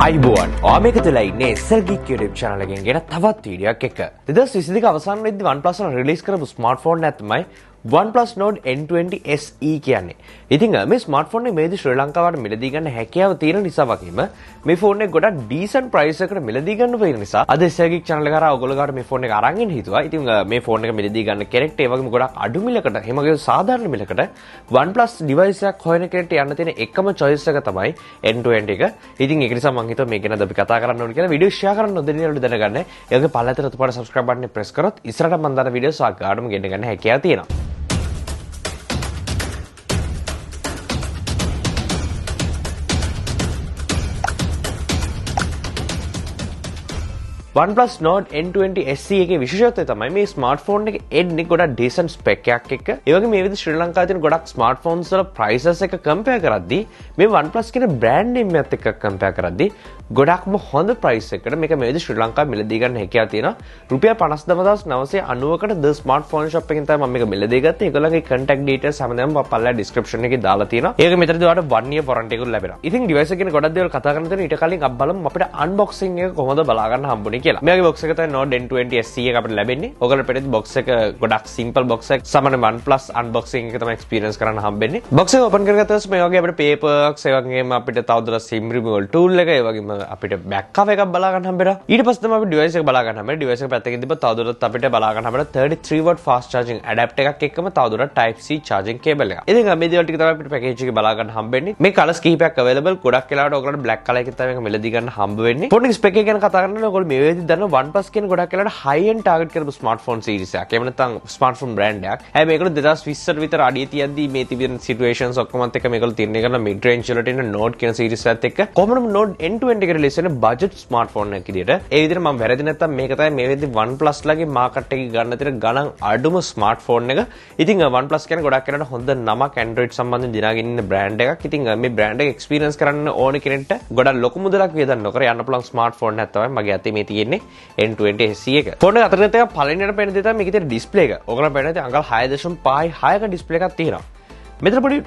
අයිබෝන් මේක තුළ ඉන්නේ SL Geek YouTube channel එකෙන් ගෙන තවත් වීඩියෝයක් එක. 2022 අවසාන වෙද්දී OnePlus රිලීස් කරපු ස්මාර්ට්ෆෝන් එක තමයි OnePlus Nord N20 SE කියන්නේ. ඉතින් මේ ස්මාර්ට්ෆෝන් එක මේදී ශ්‍රී ලංකාවට මිලදී ගන්න හැකියාව තියෙන නිසා වගේම මේ ෆෝන් එක ගොඩක් ඩීසන්ට් ප්‍රයිස් එකකට මිලදී ගන්න වෙන නිසා අද SL Geek channel එක කරා ඔයගොල්ලෝ ගාවට මේ ෆෝන් එක අරන් ඉන්න හිතුවා. ඉතින් මේ ෆෝන් එක මිලදී ගන්න කෙනෙක්ට ඒ වගේම ගොඩක් අඩු මිලකට එහෙම වගේ සාධාරණ මිලකට OnePlus device එකක් හොයන කෙනෙක්ට යන්න තියෙන එකම choice එක තමයි N20 එක. ඉතින් ඒක නිසා මම හිතුවා මේක ගැන අපි කතා කරන්න ඕනේ කියලා වීඩියෝ share කරන්න නොදෙනියලු දැනගන්න. ඒ වගේ පළලතර තුපාට subscribe button එක press කරොත් ඉස්සරහට මම දාන වීඩියෝස් ආගාඩම ගෙන්න ගන්න හැකියාව තියෙනවා. OnePlus Nord N20 SE එකේ විශේෂත්වය තමයි මේ ස්මාර්ට්ෆෝන් එක එන්නේ ගොඩක් ඩීසන්ට් ස්පෙක් එකක් එක්ක. ඒ වගේ මේ විදිහට ශ්‍රී ලංකාවේ තියෙන ගොඩක් ස්මාර්ට්ෆෝන්ස් වල ප්‍රයිසස් එක කම්පෙයාර් කරද්දී මේ OnePlus කියන බ්‍රෑන්ඩ් නේම් එකත් එක්ක කම්පෙයාර් කරද්දී ගොඩක්ම හොඳ ප්‍රයිස් එකකට මේක මේ විදිහට ශ්‍රී ලංකාවේ මිලදී ගන්න හැකියාව තියෙනවා. රුපියල් 59990කට ද ස්මාර්ට්ෆෝන් ෂොප් එකෙන් තමයි මම මේක මිලදී ගත්තේ. ඒගොල්ලන්ගේ contact details හැමදාම පල්ලා description එකේ දාලා තියෙනවා. ඒක මෙතනදී ඔයාලට 1 year warranty එකක් ලැබෙනවා. ඉතින් device එක ගැන ගොඩක් දේවල් කතා කරන්න තියෙන ඊට කලින් අපි බලමු අපිට unboxing එක කොහොමද බලා ගන්න හම්බුනේ කියලා. මේකේ box එක තමයි Nord N20 SE එක අපිට ලැබෙන්නේ. ඔයගොල්ලෝ පිටේ box එක ගොඩක් simple box එකක්. සාමාන්‍ය OnePlus unboxing එක තමයි experience කරන්න හම්බෙන්නේ. box එක open කරගත්තා පස්සේ මේ වගේ අපිට papers ඒ වගේම අපිට තවදුරටත් SIM removal tool එක ඒ වගේම අපිට back cover එකක් බලා ගන්න හම්බෙනවා. ඊට පස්සේ තමයි අපි device එක බලා ගන්න හම්බෙන්නේ. device එක පැත්තකින් තිබ්බ තවදුරටත් අපිට බලා ගන්න හම්බෙනවා 33 watt fast charging adapter එකක් එක්කම තවදුරටත් type C charging cable එකක්. ඉතින් මේ දේවල් ටික තමයි අපිට package එකේ බලා ගන්න හම්බෙන්නේ. මේ colours කිහිපයක් available. ගොඩක් වෙලාවට ඔයගොල්ලන්ට black color එකකින් තමයි මේක මිලදී ගන්න හම්බ වෙන්නේ. ෆෝන් එකේ spec එක ගැන කතා කරනකොට ඔයගොල්ලෝ මේ වෙලාවේදී දන්නවා OnePlus කියන ගොඩක් වෙලාවට high end target කරපු smartphone series එකක්. එහෙම නැත්නම් smartphone brand එකක්. හැබැයි මේකට 2020 විතර අඩිය තියද්දී මේ තිබෙන situations ඔක්කොමත් එක්ක මේගොල්ලෝ තීරණය කරන mid range වලට එන Nord කියන series එකත් එක්ක කොහොමද Nord N20 එක release වෙන budget smartphone එකක් විදියට. ඒ විදිහට මම වැරදි නැත්තම් මේක තමයි මේ වෙද්දි OnePlus ලගේ market එකේ ගන්න තියෙන ගණන් අඩුම smartphone එක. ඉතින් OnePlus කියන්නේ ගොඩක් වෙලාවට හොඳ නමක් Android සම්බන්ධයෙන් දිනාගෙන ඉන්න brand එකක්. ඉතින් මේ brand එක experience කරන්න ඕන කෙනෙක්ට ගොඩක් ලොකු මුදලක් වියදම් නොකර යන්න පුළුවන් smartphone එකක් තමයි මගේ අතේ මේ තියෙන්නේ N20 SE එක. ෆෝන් එක අතරේ තියෙන පළවෙනියට පේන දේ තමයි මේකේ තියෙන display එක. ඔයගොල්ලෝ පේන දේ අඟල් 6.56ක display එකක් තියෙනවා. මෙතන පොඩි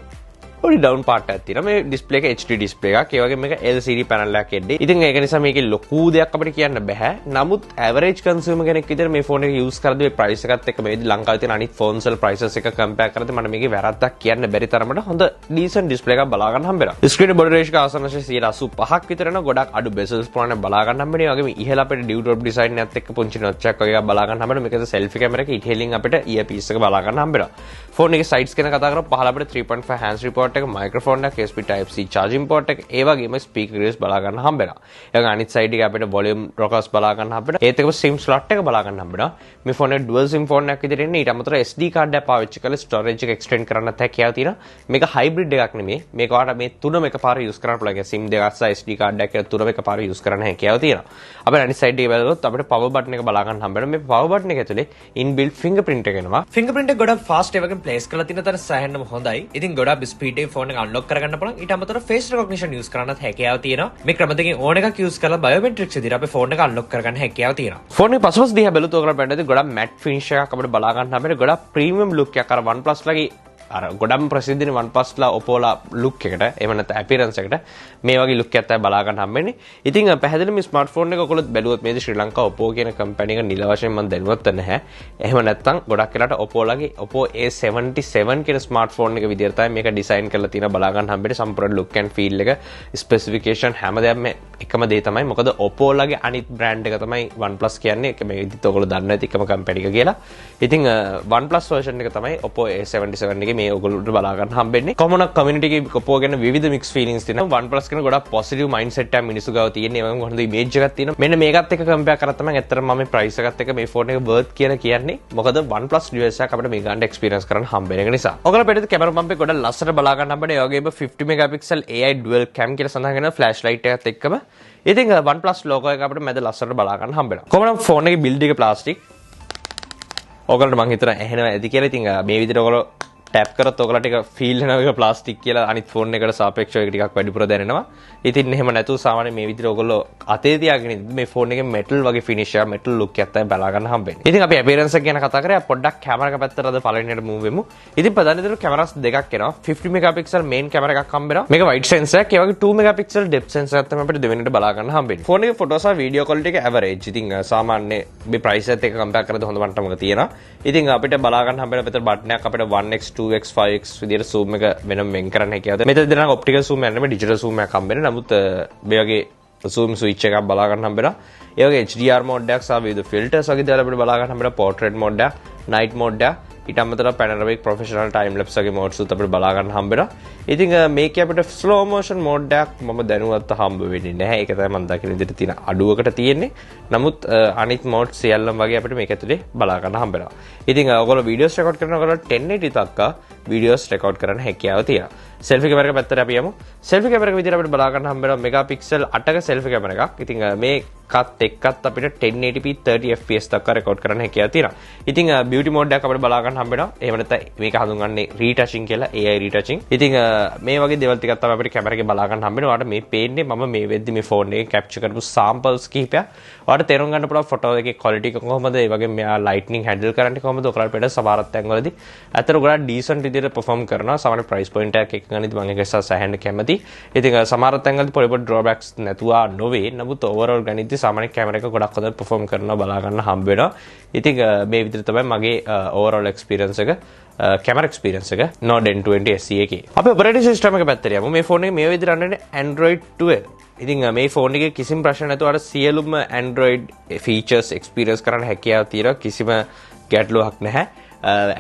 down part එකක් තියෙනවා. මේ display එක HD display එකක්. ඒ වගේම මේක LCD panel එකක් එද්දී. ඉතින් ඒක නිසා මේකේ ලොකු දෙයක් අපිට කියන්න බෑ. නමුත් average consumer කෙනෙක් විතර මේ ෆෝන් එක use කරද්දී මේ price එකත් එක්ක මේ ලංකාවේ තියෙන අනිත් phones වල prices එක compare කරද්දී මට මේකේ වැරද්දක් කියන්න බැරි තරමට හොඳ decent display එකක් බලා ගන්න හම්බෙනවා. screen body ratio එක ආසන්න වශයෙන් 185ක් විතර යනවා. ගොඩක් අඩු bezels ප්‍රමාණයක් බලා ගන්න හම්බෙනවා. ඒ වගේම ඉහළ අපිට dewdrop design එකත් එක්ක පුංචි notch එකක් වගේ එකක් බලා ගන්න හම්බෙනවා. මේකද selfie camera එක ඉහළින් අපිට earpiece එක බලා ගන්න හම්බෙනවා. ෆෝන් එකේ sides ගැන කතා කරලා පහළ අපිට 3.5 hands free port එක microphone USB type C charging port එක ඒ වගේම speaker grills බලා ගන්න හම්බෙනවා. ඒ වගේ අනිත් side එකේ අපිට volume rockers බලා ගන්න හම්බෙනවා. ඒත් එක්කම SIM slot එක බලා ගන්න හම්බෙනවා. මේ ෆෝන් එක dual SIM ෆෝන් එකක් විදිහට එන්නේ. ඊට අමතරව SD card එක පාවිච්චි කරලා storage එක extend කරන්නත් හැකියාව තියෙනවා. මේක hybrid එකක් නෙමෙයි. මේක ඔයාලට මේ තුනම එකපාර use කරන්න පුළුවන්. SIM දෙකක් සහ SD card එකක් කියලා තුනම එකපාර use කරන්න හැකියාව තියෙනවා. අපිට අනිත් side එකේ බලද්දී අපිට power button එක බලා ගන්න හම්බෙනවා. මේ power button එක ඇතුලේ inbuilt fingerprint එක එනවා. fingerprint එක ගොඩක් fast ඒ වගේම place කරලා තියෙන තර සෑහෙනම හොඳයි. ඉතින් ගොඩක් speed එකේ ෆෝන් එක unlock කරගන්න පුළුවන්. ඊට අමතරව face recognition use කරන්නත් හැකියාව තියෙනවා. මේ ක්‍රම දෙකෙන් ඕන එකක් use කරලා biometrics විදිහට අපේ ෆෝන් එක unlock කරගන්න හැකියාව තියෙනවා. ෆෝන් එකේ පසුපස දිහා බැලුවොත් ඔයගොල්ලෝ බලන්නේ ගොඩක් matte finish එකක් අපිට බලා ගන්න හැබැයි ගොඩක් premium look එකක් අර OnePlus ලගේ අර ගොඩක් ප්‍රසිද්ධනේ OnePlus ලා Oppo ලා look එකට එහෙම නැත්නම් appearance එකට මේ වගේ look එකක් තමයි බලා ගන්න හම්බෙන්නේ. ඉතින් පැහැදිලි මේ smartphone එක ඔයගොල්ලෝ බැලුවොත් මේදී ශ්‍රී ලංකා Oppo කියන company එක නිල වශයෙන් මම දැනුවත් නැහැ. එහෙම නැත්නම් ගොඩක් වෙලාට Oppo ලාගේ Oppo A77 කියන smartphone එක විදිහට තමයි මේක design කරලා තියෙන බලා ගන්න හම්බෙන්නේ. සම්පූර්ණ look and feel එක specification හැමදේම එකම දේ තමයි. මොකද Oppo ලාගේ අනිත් brand එක තමයි OnePlus කියන්නේ. ඒක මේ විදිහට ඔයගොල්ලෝ දන්න ඇති එකම company එක කියලා. ඉතින් OnePlus version එක තමයි Oppo A77 එකේ මේ ඔයගොල්ලන්ට බලා ගන්න හම්බෙන්නේ. common community එකේ Oppo ගැන විවිධ mixed feelings තියෙනවා. OnePlus කියන ගොඩක් positive mindset එකක් මිනිස්සු ගාව තියෙන. ඒ වගේම හොඳ image එකක් තියෙනවා. මෙන්න මේකත් එක්ක compare කරලා තමයි ඇත්තටම මම මේ price එකත් එක්ක මේ phone එක worth කියලා කියන්නේ. මොකද OnePlus device එකක් අපිට මේ ගන්න experience කරන්න හම්බෙන එක නිසා. ඔයගොල්ලෝ පිටේ camera pump එක ගොඩක් ලස්සනට බලා ගන්න හම්බෙන්නේ. ඒ වගේම 50 megapixel AI dual cam කියලා සඳහන් කරන flashlight එකත් එක්කම. ඉතින් OnePlus logo එක අපිට මැද ලස්සනට බලා ගන්න හම්බෙනවා. කොහොමද phone එකේ build එක plastic. ඔයගොල්ලන්ට මම හිතනවා ඇහෙනවා ඇති කියලා. ඉතින් මේ විදිහට ඔයගොල්ලෝ ටැප් කරත් ඔයගලට ටික ෆීල් වෙනවා ඒක ප්ලාස්ටික් කියලා අනිත් ෆෝන් එකට සාපේක්ෂව ඒක ටිකක් වැඩිපුර දැනෙනවා. ඉතින් එහෙම නැතුව සාමාන්‍ය මේ විදිහට ඔයගොල්ලෝ අතේ තියාගෙන ඉඳි මේ ෆෝන් එකේ මෙටල් වගේ ෆිනිෂ් එක මෙටල් ලුක් එකක් තමයි බලා ගන්න හම්බෙන්නේ. ඉතින් අපි අපියරන්ස් එක ගැන කතා කරේ පොඩ්ඩක් කැමරා එක පැත්තට අද පළවෙනියට මූව් වෙමු. ඉතින් ප්‍රධාන විදිහට කැමරාස් දෙකක් එනවා. 50 මෙගාපික්සල් මේන් කැමරා එකක් හම්බෙනවා. මේක වයිඩ් සෙන්සර් එකක්. ඒ වගේ 2 මෙගාපික්සල් ඩෙප්ත් සෙන්සර් එකක් තමයි අපිට දෙවෙනියට බලා ගන්න හම්බෙන්නේ. ෆෝන් එකේ ෆොටෝස් සහ වීඩියෝ ක්වොලිටි එක ඇවරේජ්. ඉතින් සාමාන්‍ය මේ ප්‍රයිස් එකත් එක්ක කම්පෙයාර් කරද්දී හොඳ මට්ටමක තියෙනවා. ඉතින් අපිට බලා ගන්න හම්බෙන මෙතන බටන් එකක් අපිට 1x 2x 5x විදිහට zoom එක වෙනම වෙන් කරන්න හැකියාව. මෙතන දෙනවා ඔප්ටිකල් zoom එකක් නෙමෙයි ඩිජිටල් zoom එකක් හම්බෙන්නේ. නමුත් මේ වගේ zoom switch එකක් බලා ගන්න හම්බෙනවා. ඒ වගේ HDR mode එකක් සහ විවිධ filters වගේ දේවල් අපිට බලා ගන්න හම්බෙනවා. portrait mode එක, night mode එක, ඊට අමතරව panoramic professional time lapse වගේ modes උත් අපිට බලා ගන්න හම්බෙනවා. ඉතින් මේකේ අපිට slow motion mode එකක් මම දැනුවත් හම්බ වෙන්නේ නැහැ. ඒක තමයි මම දකින විදිහට තියෙන අඩුවකට තියෙන්නේ. නමුත් අනිත් modes සියල්ලම වගේ අපිට මේක ඇතුලේ බලා ගන්න හම්බෙනවා. ඉතින් ඔයගොල්ලෝ videos record කරනකොට 1080 දක්වා videos record කරන්න හැකියාව තියෙනවා. selfie camera එක පැත්තට අපි යමු. selfie camera එක විදිහට අපිට බලා ගන්න හම්බෙනවා megapixel 8ක selfie camera එකක්. ඉතින් මේකත් එක්කත් අපිට 1080p 30 fps දක්වා record කරන්න හැකියාව තියෙනවා. ඉතින් beauty mode එකක් අපිට බලා ගන්න හම්බෙනවා. එහෙම නැත්නම් මේක හඳුන්වන්නේ retouching කියලා AI retouching. ඉතින් මේ වගේ දේවල් ටිකක් තමයි අපිට කැමරා එකේ බලා ගන්න හම්බෙනවා. ඔයාලට මේ පේන්නේ මම මේ වෙද්දි මේ ෆෝන් එකේ capture කරපු samples කිහිපයක්. ඔයාලට තේරුම් ගන්න පුළුවන් ෆොටෝ එකේ quality එක කොහොමද, ඒ වගේ මෙයා lightning handle කරන්නේ කොහොමද, ඔයාලට පෙඩ සමහරත් තැන්වලදී අතර ගොඩක් decent විදිහට perform කරනවා. සාමාන්‍ය price point එකක් එක්ක ගන්නදී මම ඒක සෑහෙන්න කැමති. ඉතින් සමහරත් තැන්වලදී පොඩි පොඩි drawbacks නැතුවා නොවේ. නමුත් overall ගණිතදී සාමාන්‍ය කැමරා එක ගොඩක් හොඳට perform කරනවා බලා ගන්න හම්බ වෙනවා. ඉතින් මේ විදිහට තමයි මගේ overall experience එක camera experience එක Nord N20 SE එකේ. අපි operating system එක පැත්තට යමු. මේ ෆෝන් එක මේ විදිහට රන්නන්නේ Android 12. ඉතින් මේ ෆෝන් එකේ කිසිම ප්‍රශ්න නැතුව අර සියලුම Android features experience කරන්න හැකියාව තියෙනවා. කිසිම ගැටලුවක් නැහැ.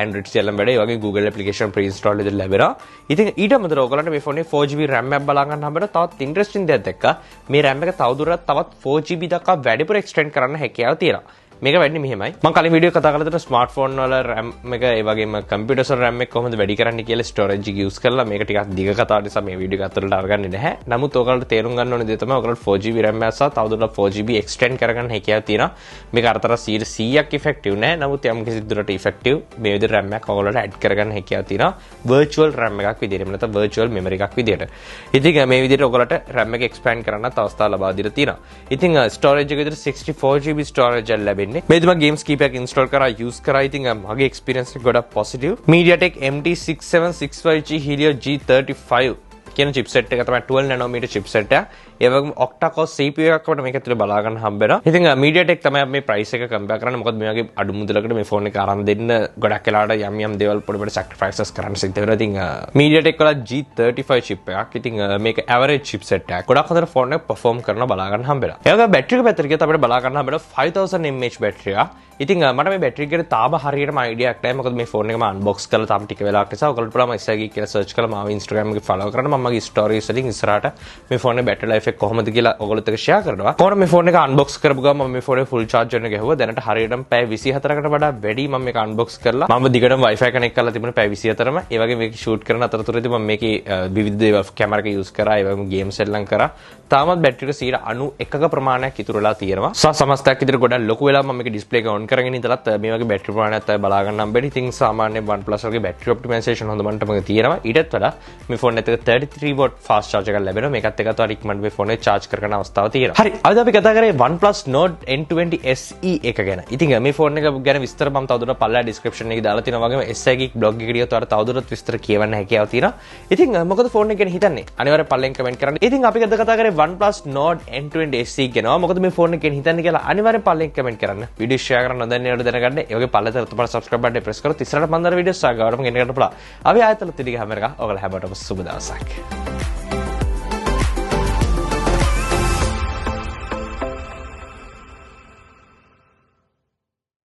Android සියල්ලම වැඩ. ඒ වගේ Google application pre-install විදිහට ලැබෙනවා. ඉතින් ඊට අමතරව ඔයගලන්ට මේ ෆෝන් එකේ 4GB RAM එකක් බලා ගන්න හම්බෙනවා. තවත් interesting දෙයක් දැක්කා. මේ RAM එක තවදුරටත් තවත් 4GB දක්වා වැඩිපුර extend කරන්න හැකියාව තියෙනවා. මේක වෙන්නේ මෙහෙමයි. මම කලින් වීඩියෝ කතා කරලා තියෙන ස්මාර්ට්ෆෝන් වල RAM එක ඒ වගේම කම්පියුටර්ස් වල RAM එක කොහොමද වැඩි කරන්නේ කියලා ස්ටෝරේජ් එක යූස් කරලා මේක ටිකක් දිග කතාවක් නිසා මේ වීඩියෝ එක අතරට අරගන්නේ නැහැ. නමුත් ඔයගලන්ට තේරුම් ගන්න ඕනේ දේ තමයි ඔයගලන්ට 4GB RAM එක සහ තවදුරටත් 4GB extend කරගන්න හැකියාව තියෙනවා. මේක අරතර 100ක් effective නෑ. නමුත් යම් කිසි දුරට effective මේ විදිහට RAM එකක් ඔයගලන්ට add කරගන්න හැකියාව තියෙනවා. virtual RAM එකක් විදිහට. එහෙම නැත්නම් virtual memory එකක් විදිහට. ඉතින් මේ විදිහට ඔයගලන්ට RAM එක expand කරන්නත් අවස්ථාව ලබා දීලා තියෙනවා. ඉතින් ස්ටෝරේජ් එක විදිහට 64GB storage එක ලැබෙන්නේ. මේ තමයි games කීපයක් install කරා use කරා. ඉතින් මගේ experience එක ගොඩක් positive. MediaTek MT6765G Helio G35 කියන chipset එක තමයි 12 nanometer chipset එක. ඒ වගේම octa core CPU එකක් අපිට මේක ඇතුලේ බලා ගන්න හම්බ වෙනවා. ඉතින් MediaTek තමයි මේ price එක compare කරන්නේ. මොකද මේ වගේ අඩු මුදලකට මේ phone එක අරන් දෙන්න ගොඩක් වෙලාවට යම් දේවල් පොඩි පොඩි sacrifices කරන්න සිද්ධ වෙනවා. ඉතින් MediaTek වල G35 chip එකක්. ඉතින් මේක average chipset එකක්. ගොඩක් හොඳට phone එක perform කරනවා බලා ගන්න හම්බ වෙනවා. ඒ වගේ battery එක පැත්තට ගියත් අපිට බලා ගන්න හම්බ වෙනවා 5000 mAh battery එක. ඉතින් මට මේ බැටරි එකට තාම හරියටම අයිඩියා එකක් නැහැ. මොකද මේ ෆෝන් එක මම අන්බොක්ස් කරලා තාම ටික වෙලාවක් නිසා. ඔයගොල්ලෝ පුළුවන් SL Geek කියලා සර්ච් කරලා මාව Instagram එකේ follow කරන්න. මම මගේ stories වලින් ඉස්සරහට මේ ෆෝන් එකේ බැටරි life එක කොහොමද කියලා ඔයගොල්ලොත් එක්ක share කරනවා. කොහොමද මේ ෆෝන් එක unbox කරපු ගමන් මම මේ ෆෝන් එක full charge වෙන්න ගහුවා. දැනට හරියටම පැය 24කට වඩා වැඩි මම මේක unbox කරලා මම දිගටම wifi connect කරලා තිබුණේ පැය 24ම. ඒ වගේ මේක shoot කරන අතරතුරදී මම මේකේ විවිධ දේවල් කැමරා එක use කරා. ඒ වගේම games එල්ලම් කරා. තාමත් බැටරි එක 91ක ප්‍රමාණයක් ඉතුරු වෙලා තියෙනවා. සමස්තයක් විතර ගොඩක් ලොකු වෙලා මම මේක display එක on කරගෙන ඉඳලත් මේ වගේ බැටරි ප්‍රමාණයක් තමයි බලා ගන්න හම්බෙන්නේ. ඉතින් සාමාන්‍ය OnePlus වගේ බැටරි ඔප්ටිමයිසේෂන් හොඳ මට්ටමක තියෙනවා. ඊටත් වඩා මේ ෆෝන් එකක 33 watt fast charge එකක් ලැබෙනවා. මේකත් එක්ක තව ඉක්මනට මේ ෆෝන් එක charge කරගන්න අවස්ථාවක් තියෙනවා. හරි. අද අපි කතා කරේ OnePlus Nord N20 SE එක ගැන. ඉතින් මේ ෆෝන් එක ගැන විස්තර මම තවදුරටත් පල්ලා description එකේ දාලා තියෙනවා. වගේම SL Geek blog එකට ගියොත් ඔයාලට තවදුරටත් විස්තර කියවන්න හැකියාව තියෙනවා. ඉතින් මොකද ෆෝන් එක ගැන හිතන්නේ? අනිවාර්යෙන් පල්ලෙන් කමෙන්ට් කරන්න. ඉතින් අපි අද කතා කරේ OnePlus Nord N20 SE ගැන. මොකද මේ ෆෝන් එක ගැන හිතන්නේ කියලා අනිවාර්යෙන් පල්ලෙන් කමෙන්ට් කරන්න. වීඩියෝ share කරන්න නොදැන්නේට දැනගන්න. ඒ වගේ පල්ලෙතර තුමා subscribe button press කරොත් ඉස්සරහට මම දාන වීඩියෝස් ආගාවටම ගෙනගන්න පුළුවන්. අපි ආයතන තිරිග හැම එකක් ඔයාලා හැමෝටම සුබ දවසක්.